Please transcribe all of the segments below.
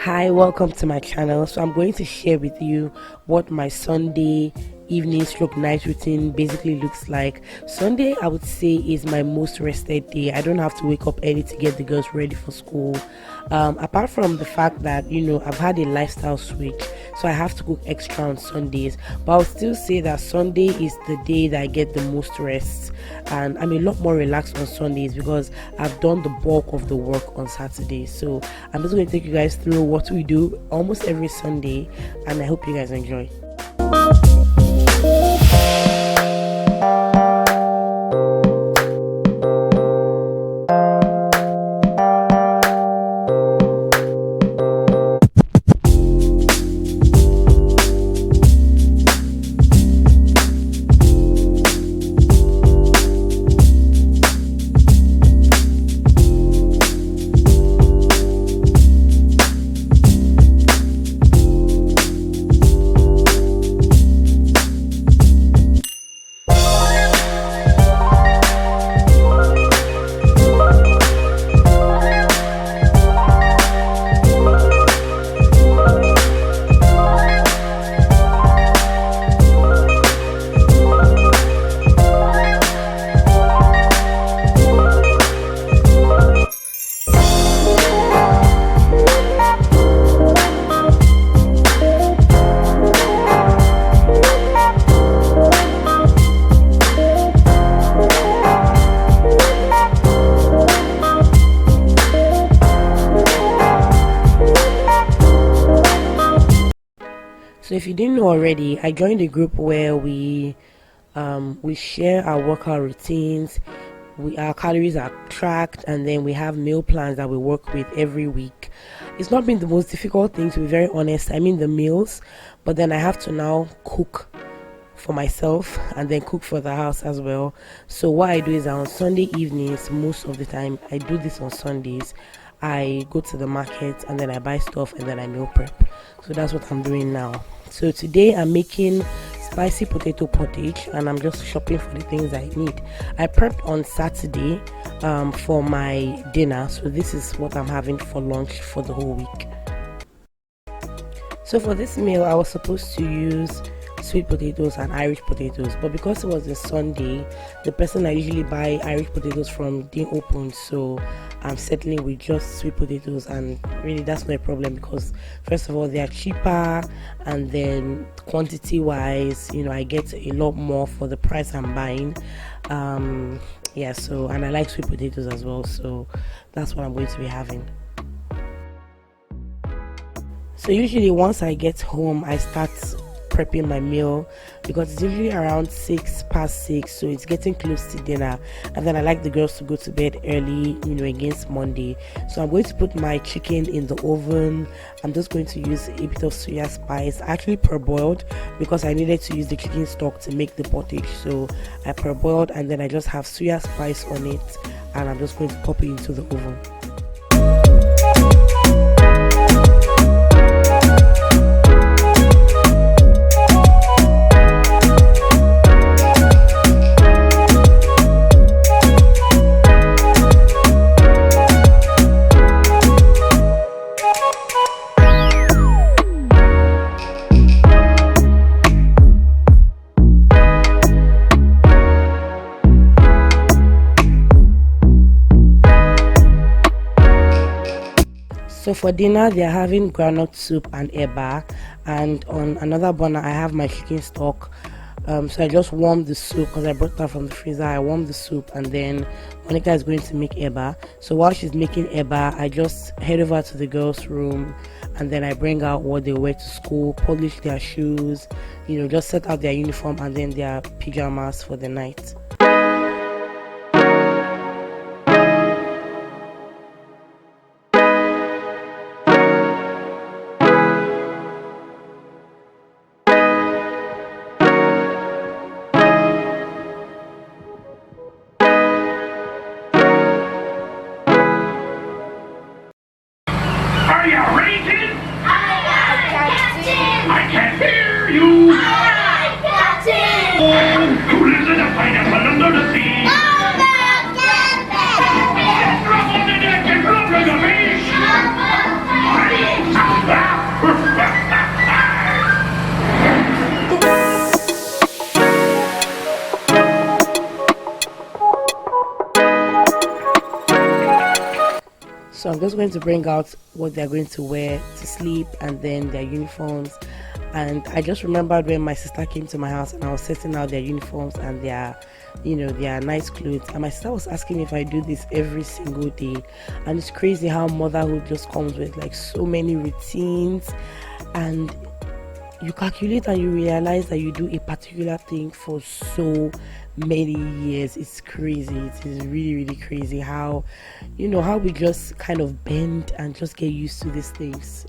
Hi, welcome to my channel. So I'm going to share with you what my Sunday evening stroke night routine basically looks like. Sunday, I would say, is my most rested day. I don't have to wake up early to get the girls ready for school. Apart from the fact that I've had a lifestyle switch, so I have to cook extra on Sundays, but I'll still say that Sunday is the day that I get the most rest, and I'm a lot more relaxed on Sundays because I've done the bulk of the work on Saturday. So I'm just going to take you guys through what we do almost every Sunday, and I hope you guys enjoy. So if you didn't know already, I joined a group where we share our workout routines. Our calories are tracked, and then we have meal plans that we work with every week. It's not been the most difficult thing, to be very honest. I mean the meals, but then I have to now cook for myself and then cook for the house as well. So what I do is on Sunday evenings, most of the time I do this on Sundays, I go to the market and then I buy stuff and then I meal prep. So that's what I'm doing now. So today I'm making spicy potato pottage, and I'm just shopping for the things I need. I prepped on Saturday for my dinner, so this is what I'm having for lunch for the whole week. So for this meal I was supposed to use sweet potatoes and Irish potatoes, but because it was a Sunday, the person I usually buy Irish potatoes from didn't open, so I'm settling with just sweet potatoes. And really that's not a problem because first of all they are cheaper, and then quantity wise I get a lot more for the price I'm buying. So, and I like sweet potatoes as well, so that's what I'm going to be having. So usually once I get home I start prepping my meal because it's usually around 6:06, so it's getting close to dinner, and then I like the girls to go to bed early against Monday. So I'm going to put my chicken in the oven. I'm just going to use a bit of soya spice. I actually parboiled because I needed to use the chicken stock to make the pottage, so I parboiled and then I just have soya spice on it, and I'm just going to pop it into the oven. So for dinner they're having groundnut soup and eba, and on another burner I have my chicken stock. So I just warmed the soup because I brought that from the freezer. I warmed the soup, and then Monica is going to make eba. So while she's making eba, I just head over to the girls' room, and then I bring out what they wear to school, polish their shoes, just set out their uniform and then their pajamas for the night. Are you raging? Aye, aye, Captain. I can't hear you. Aye, aye, Captain. Who lives in a pineapple under the sea? Over, Captain. Drop on the deck and drop like a fish. Over, Captain. going to bring out what they're going to wear to sleep and then their uniforms. And I just remembered when my sister came to my house and I was setting out their uniforms and their nice clothes, and my sister was asking me if I do this every single day. And it's crazy how motherhood just comes with like so many routines, and you calculate and you realize that you do a particular thing for so many years. It's crazy. It is really, really crazy how how we just kind of bend and just get used to these things.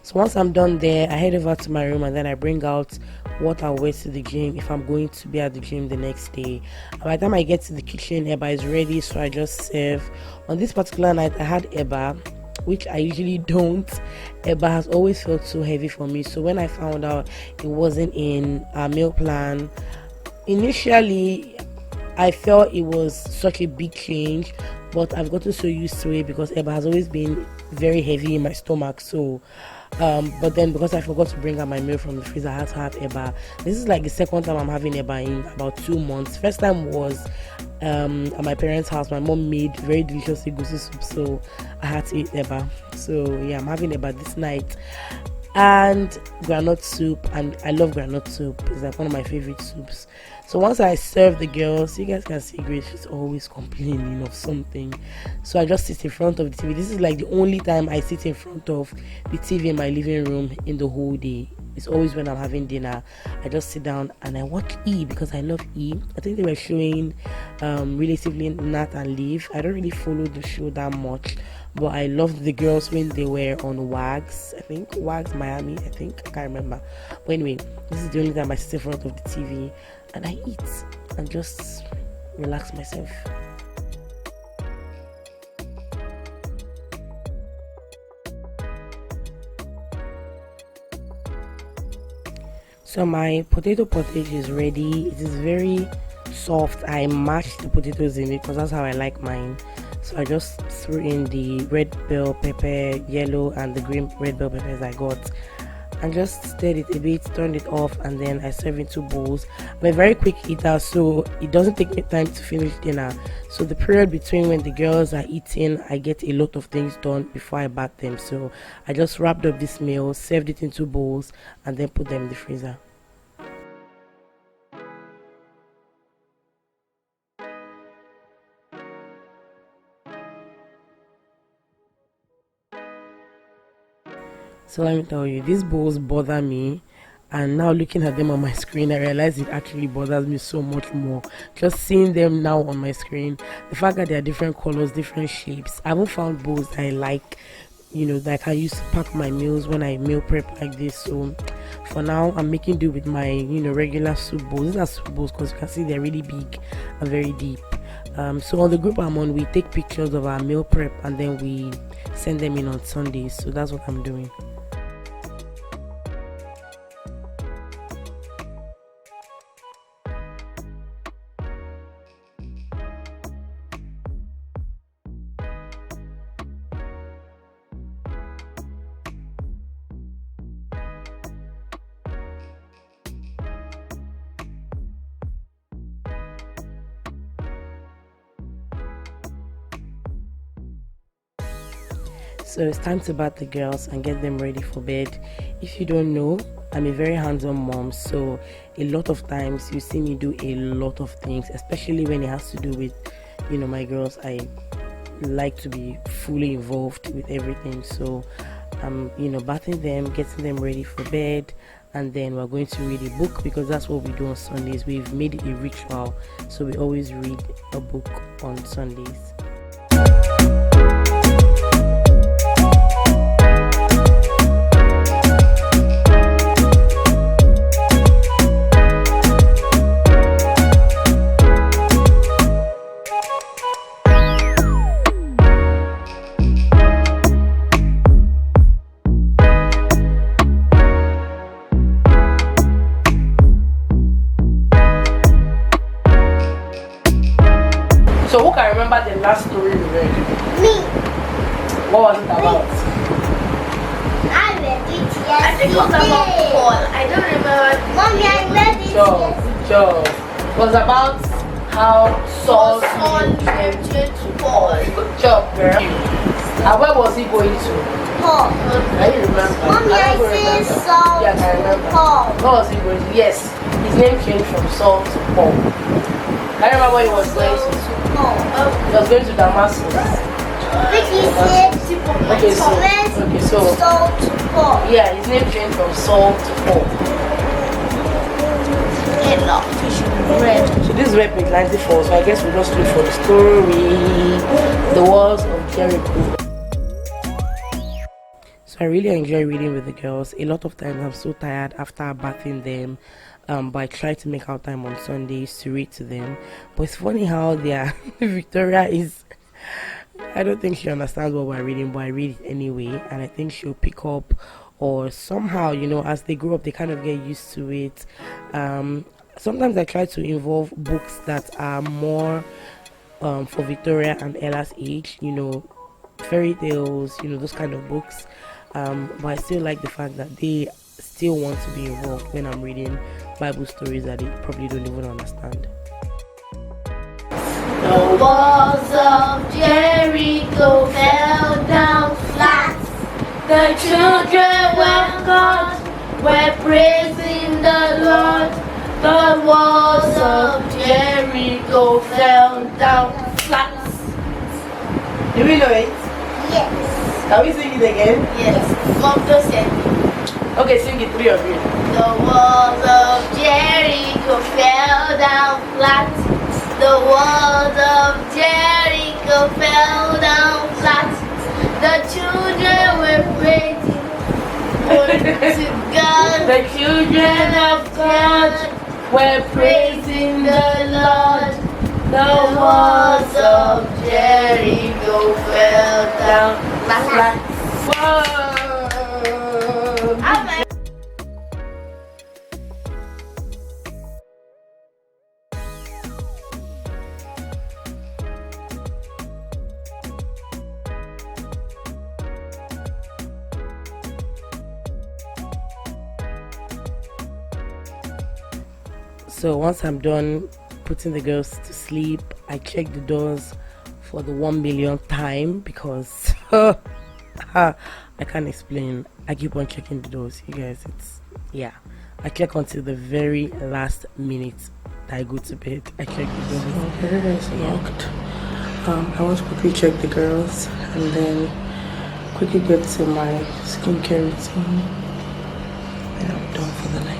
So once I'm done there, I head over to my room and then I bring out what I'll wear to the gym if I'm going to be at the gym the next day. And by the time I get to the kitchen, Eba is ready, so I just serve. On this particular night, I had Eba, which I usually don't. Eba has always felt so heavy for me. So when I found out it wasn't in our meal plan, initially I felt it was such a big change, but I've gotten so used to it because Eba has always been very heavy in my stomach. So but then because I forgot to bring out my meal from the freezer, I had to have Eba. This is like the second time I'm having Eba in about 2 months. First time was at my parents' house. My mom made very delicious egusi soup, so I had to eat Eba. So yeah, I'm having Eba this night. And groundnut soup, and I love groundnut soup. It's like one of my favorite soups. So once I serve the girls, you guys can see Grace, she's always complaining of something. So I just sit in front of the TV. This is like the only time I sit in front of the TV in my living room in the whole day. It's always when I'm having dinner. I just sit down and I watch E because I love E. I think they were showing relatively Nat and Liv. I don't really follow the show that much, but I loved the girls when they were on Wags. I think Wags Miami. I can't remember. But anyway, this is the only time I sit in front of the TV and I eat and just relax myself. So my potato pottage is ready. It is very soft. I mash the potatoes in it because that's how I like mine. So I just threw in the red bell pepper, yellow, and the green red bell peppers I got, and just stirred it a bit, turned it off, and then I serve in 2 bowls. I'm a very quick eater, so it doesn't take me time to finish dinner. So the period between when the girls are eating, I get a lot of things done before I bath them. So I just wrapped up this meal, served it in 2 bowls, and then put them in the freezer. So let me tell you, these bowls bother me, and now looking at them on my screen, I realize it actually bothers me so much more. Just seeing them now on my screen, the fact that they are different colors, different shapes. I haven't found bowls that I like, that I can use to pack my meals when I meal prep like this. So for now, I'm making do with my regular soup bowls. These are soup bowls because you can see they're really big and very deep. So on the group I'm on, we take pictures of our meal prep and then we send them in on Sundays. So that's what I'm doing. So it's time to bath the girls and get them ready for bed. If you don't know, I'm a very hands-on mom, so a lot of times you see me do a lot of things, especially when it has to do with, my girls. I like to be fully involved with everything. So I'm, bathing them, getting them ready for bed, and then we're going to read a book because that's what we do on Sundays. We've made it a ritual, so we always read a book on Sundays. So who can remember the last story we read? Me. What was it about? I read it yesterday. I think it was about Paul. I don't remember. Mommy, I read it Good yesterday. job. It was about how salt came to Paul. Good job, girl. And where was he going to? Paul. I remember. Mommy, I say Saul Yes, I remember. to Paul. Where was he going to? Yes, his name changed from Saul to Paul. I remember where he was going to. Paul. He was going to Damascus. Which is said Okay, so Saul to Paul. yeah, his name changed from Saul to Paul. So this is where page 94. So I guess we just look for the story, the walls of Jericho. So I really enjoy reading with the girls. A lot of times I'm so tired after bathing them, but I try to make out time on Sundays to read to them. But it's funny how Victoria is. I don't think she understands what we're reading, but I read it anyway, and I think she'll pick up, or somehow, as they grow up, they kind of get used to it. Sometimes I try to involve books that are more for Victoria and Ella's age, fairy tales, those kind of books. But I still like the fact that they still want to be involved when I'm reading Bible stories that they probably don't even understand. The walls of Jericho fell down flat. The children of God were praising the Lord. The walls of Jericho fell down flat. Do we know it? Yes. Can we sing it again? Yes. Mom just said Okay, sing it, three of you. the walls of Jericho fell down flat. The walls of Jericho fell down flat. The children were praising to God. The children of God were praising the Lord. The walls of Jericho fell down flat. Whoa! Amen. So once I'm done putting the girls to sleep, I check the doors for the 1 millionth time because I can't explain. I keep on checking the doors, you guys. I check until the very last minute that I go to bed. I check the doors. Here it is locked. I want to quickly check the girls and then quickly get to my skincare routine, and I'm done for the night.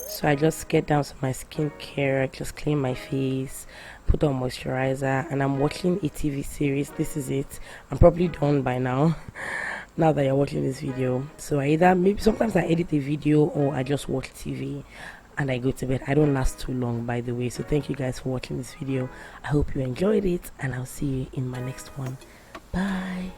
So I just get down to my skincare, I just clean my face, put on moisturizer, and I'm watching a TV series. This is it. I'm probably done by now, now that you're watching this video. So maybe sometimes I edit a video or I just watch TV and I go to bed. I don't last too long, by the way. So thank you guys for watching this video. I hope you enjoyed it, and I'll see you in my next one. Bye.